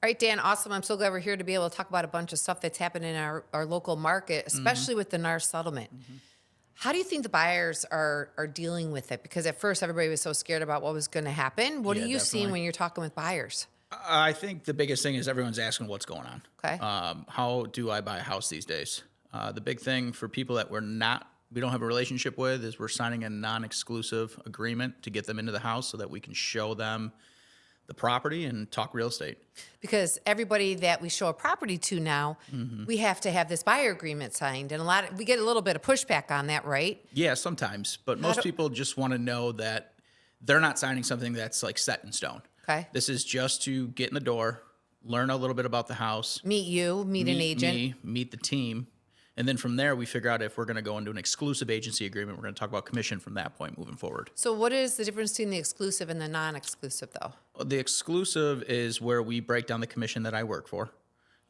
All right, Dan, awesome. I'm so glad we're here to be able to talk about a bunch of stuff that's happening in our local market, especially with the NAR settlement. How do you think the buyers are dealing with it? Because at first everybody was so scared about what was going to happen. What are Yeah, you seeing definitely. when you're talking with buyers? I think the biggest thing is everyone's asking what's going on. Okay. How do I buy a house these days? The big thing for people that we don't have a relationship with is we're signing a non-exclusive agreement to get them into the house so that we can show them the property and talk real estate. Because everybody that we show a property to now, we have to have this buyer agreement signed. And we get a little bit of pushback on that, right? Yeah, sometimes, but most people just want to know that they're not signing something that's like set in stone. Okay. This is just to get in the door, learn a little bit about the house, Meet you, meet an agent. meet the team. And then from there, we figure out if we're going to go into an exclusive agency agreement. We're going to talk about commission from that point moving forward. So what is the difference between the exclusive and the non-exclusive, though? The exclusive is where we break down the commission that I work for.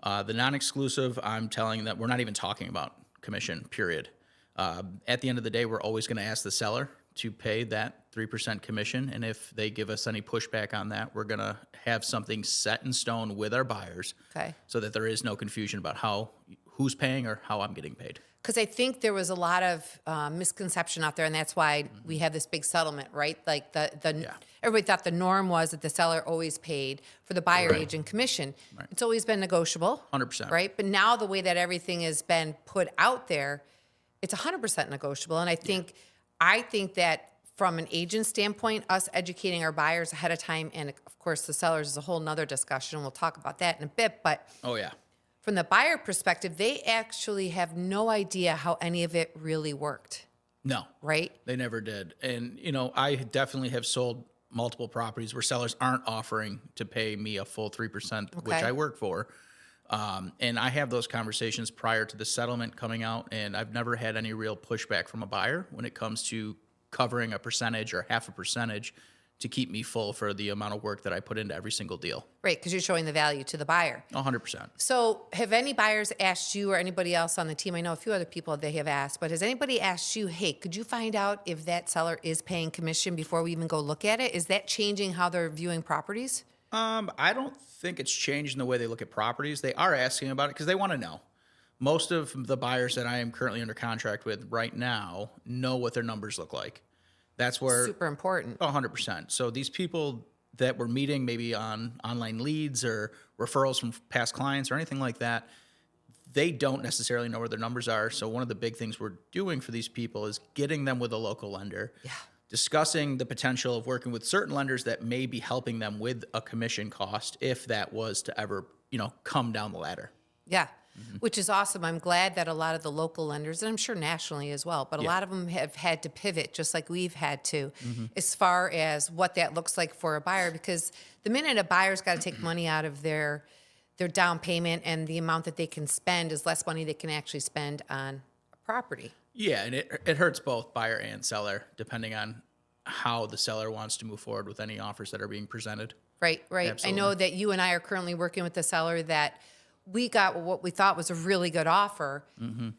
The non-exclusive, I'm telling that we're not even talking about commission, period. At the end of the day, we're always going to ask the seller to pay that 3% commission. And if they give us any pushback on that, we're going to have something set in stone with our buyers. Okay. So that there is no confusion about who's paying or how I'm getting paid. Because I think there was a lot of misconception out there, and that's why we have this big settlement, right? Like everybody thought the norm was that the seller always paid for the buyer agent commission. Right. It's always been negotiable, 100%. right? But now the way that everything has been put out there, it's 100% negotiable. And I think that from an agent standpoint, us educating our buyers ahead of time, and of course the sellers is a whole nother discussion. We'll talk about that in a bit, but Oh, yeah. from the buyer perspective, they actually have no idea how any of it really worked, No. right? They never did. And, I definitely have sold multiple properties where sellers aren't offering to pay me a full 3%, which Okay. I work for. And I have those conversations prior to the settlement coming out, and I've never had any real pushback from a buyer when it comes to covering a percentage or half a percentage to keep me full for the amount of work that I put into every single deal. Right, because you're showing the value to the buyer. 100%. So have any buyers asked you or anybody else on the team, I know a few other people they have asked, but has anybody asked you, hey, could you find out if that seller is paying commission before we even go look at it? Is that changing how they're viewing properties? I don't think it's changed in the way they look at properties. They are asking about it because they want to know. Most of the buyers that I am currently under contract with right now know what their numbers look like. That's where Super important. 100%. So these people that we're meeting maybe on online leads or referrals from past clients or anything like that, they don't necessarily know where their numbers are. So one of the big things we're doing for these people is getting them with a local lender. Yeah. Discussing the potential of working with certain lenders that may be helping them with a commission cost if that was to ever, come down the ladder. Yeah, which is awesome. I'm glad that a lot of the local lenders, and I'm sure nationally as well, but a lot of them have had to pivot just like we've had to as far as what that looks like for a buyer, because the minute a buyer's got to take money out of their down payment and the amount that they can spend is less money they can actually spend on a property. Yeah, and it hurts both buyer and seller, depending on how the seller wants to move forward with any offers that are being presented. Right. Absolutely. I know that you and I are currently working with the seller that we got what we thought was a really good offer.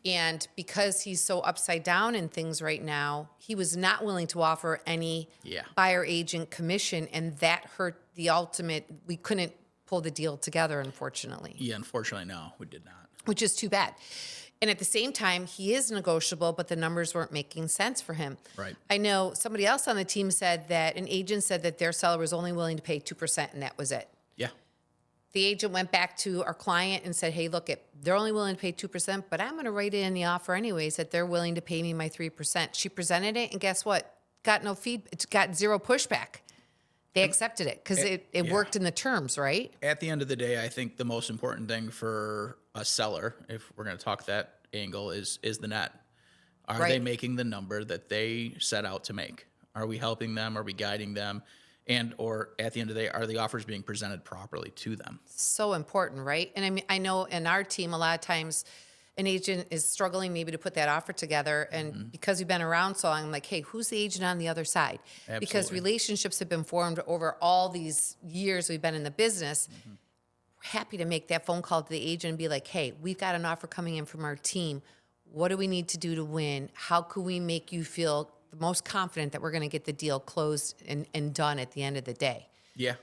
And because he's so upside down in things right now, he was not willing to offer any buyer agent commission. And that hurt the ultimate. We couldn't pull the deal together, unfortunately. Yeah, unfortunately, no, we did not. Which is too bad. And at the same time, he is negotiable, but the numbers weren't making sense for him. Right. I know somebody else on the team said that an agent said that their seller was only willing to pay 2%, and that was it. Yeah. The agent went back to our client and said, hey, look, they're only willing to pay 2%, but I'm going to write it in the offer anyways that they're willing to pay me my 3%. She presented it, and guess what? Got no feedback. It got zero pushback. They accepted it because it worked in the terms, right? At the end of the day, I think the most important thing for a seller, if we're going to talk that angle, is the net. Are they making the number that they set out to make? Are we helping them? Are we guiding them? And or at the end of the day, are the offers being presented properly to them? So important, right? And I mean, I know in our team, a lot of times an agent is struggling maybe to put that offer together. And because we've been around so long, I'm like, hey, who's the agent on the other side? Absolutely. Because relationships have been formed over all these years we've been in the business. We're happy to make that phone call to the agent and be like, hey, we've got an offer coming in from our team. What do we need to do to win? How can we make you feel the most confident that we're going to get the deal closed and done at the end of the day? Yeah.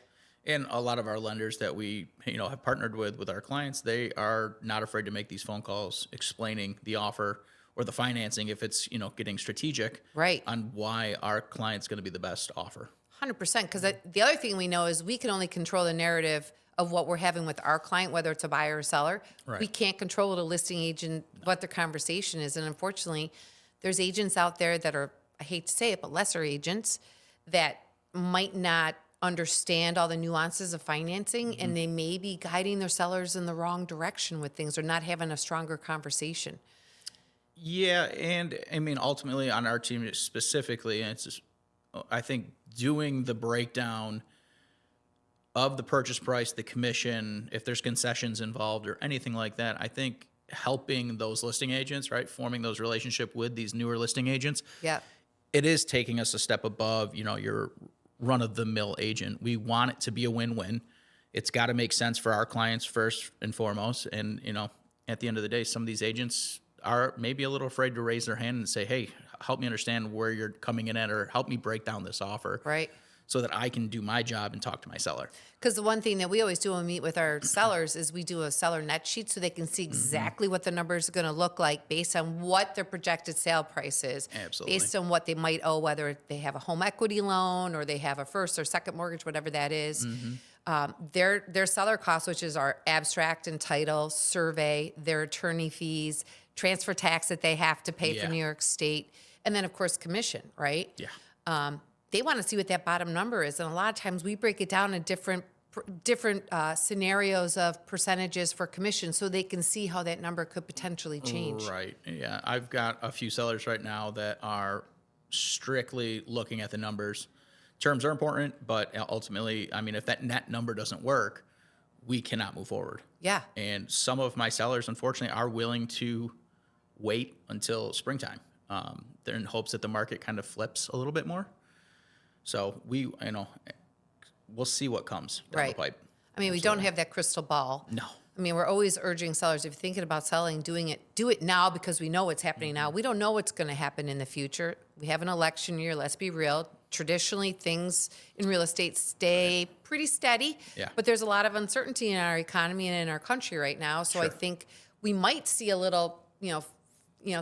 And a lot of our lenders that we, have partnered with our clients, they are not afraid to make these phone calls explaining the offer or the financing if it's, getting strategic Right. on why our client's going to be the best offer. 100%. Because the other thing we know is we can only control the narrative of what we're having with our client, whether it's a buyer or seller. Right. We can't control the listing agent, what their conversation is. And unfortunately, there's agents out there that are, I hate to say it, but lesser agents that might not understand all the nuances of financing, and they may be guiding their sellers in the wrong direction with things or not having a stronger conversation. Yeah, and I mean, ultimately on our team specifically, and it's just, I think doing the breakdown of the purchase price, the commission, if there's concessions involved or anything like that, I think helping those listing agents, right, forming those relationship with these newer listing agents, Yeah. it is taking us a step above, your run-of-the-mill agent. We want it to be a win-win. It's got to make sense for our clients first and foremost. And, at the end of the day, some of these agents are maybe a little afraid to raise their hand and say, hey, help me understand where you're coming in at, or help me break down this offer. Right. So that I can do my job and talk to my seller. Because the one thing that we always do when we meet with our sellers is we do a seller net sheet so they can see exactly what the numbers are going to look like based on what their projected sale price is. Absolutely. Based on what they might owe, whether they have a home equity loan or they have a first or second mortgage, whatever that is. Their seller costs, which is our abstract and title, survey, their attorney fees, transfer tax that they have to pay for Yeah. New York State, and then, of course, commission, right? Yeah. They want to see what that bottom number is. And a lot of times we break it down in different scenarios of percentages for commission so they can see how that number could potentially change. Right. Yeah. I've got a few sellers right now that are strictly looking at the numbers. Terms are important, but ultimately, I mean, if that net number doesn't work, we cannot move forward. Yeah. And some of my sellers, unfortunately, are willing to wait until springtime. They're in hopes that the market kind of flips a little bit more. So we'll see what comes down the Right. pipe. I mean, we don't have that crystal ball. No. I mean, we're always urging sellers, if you're thinking about selling, do it now because we know what's happening now. We don't know what's going to happen in the future. We have an election year, let's be real. Traditionally, things in real estate stay pretty steady, Yeah. but there's a lot of uncertainty in our economy and in our country right now. So I Sure. think we might see a little,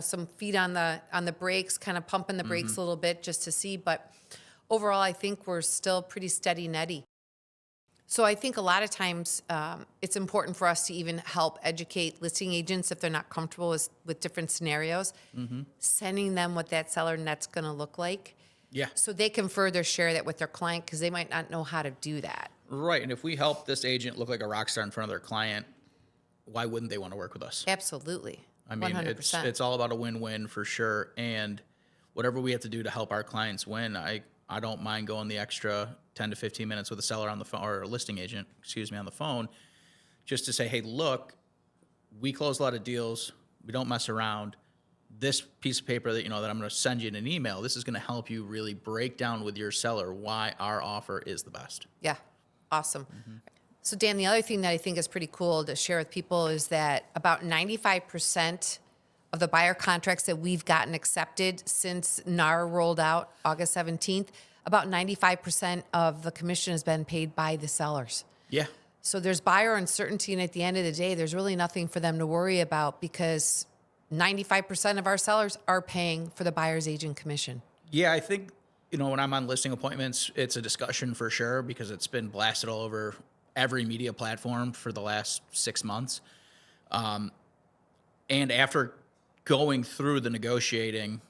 some feet on the brakes, kind of pumping the brakes a little bit just to see. But overall, I think we're still pretty steady Netty. So I think a lot of times it's important for us to even help educate listing agents if they're not comfortable with different scenarios, sending them what that seller net's going to look like. Yeah. So they can further share that with their client because they might not know how to do that. Right. And if we help this agent look like a rock star in front of their client, why wouldn't they want to work with us? Absolutely. I mean, 100%. it's all about a win-win for sure. And whatever we have to do to help our clients win, I don't mind going the extra 10 to 15 minutes with a seller on the phone, or a listing agent, on the phone, just to say, hey, look, we close a lot of deals. We don't mess around. This piece of paper that, that I'm going to send you in an email, this is going to help you really break down with your seller why our offer is the best. Yeah. Awesome. So Dan, the other thing that I think is pretty cool to share with people is that about 95% of the buyer contracts that we've gotten accepted since NAR rolled out August 17th, about 95% of the commission has been paid by the sellers. Yeah. So there's buyer uncertainty, and at the end of the day, there's really nothing for them to worry about because 95% of our sellers are paying for the buyer's agent commission. Yeah, I think, when I'm on listing appointments, it's a discussion for sure because it's been blasted all over every media platform for the last 6 months. And after going through the negotiating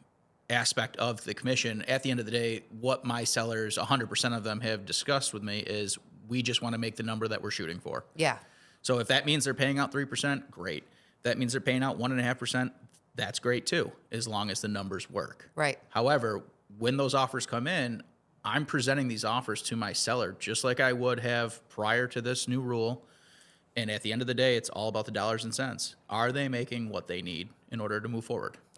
aspect of the commission, at the end of the day, what my sellers, 100% of them have discussed with me is we just want to make the number that we're shooting for. Yeah. So if that means they're paying out 3%, great. If that means they're paying out 1.5%, that's great too, as long as the numbers work. Right. However, when those offers come in, I'm presenting these offers to my seller just like I would have prior to this new rule. And at the end of the day, it's all about the dollars and cents. Are they making what they need in order to move forward?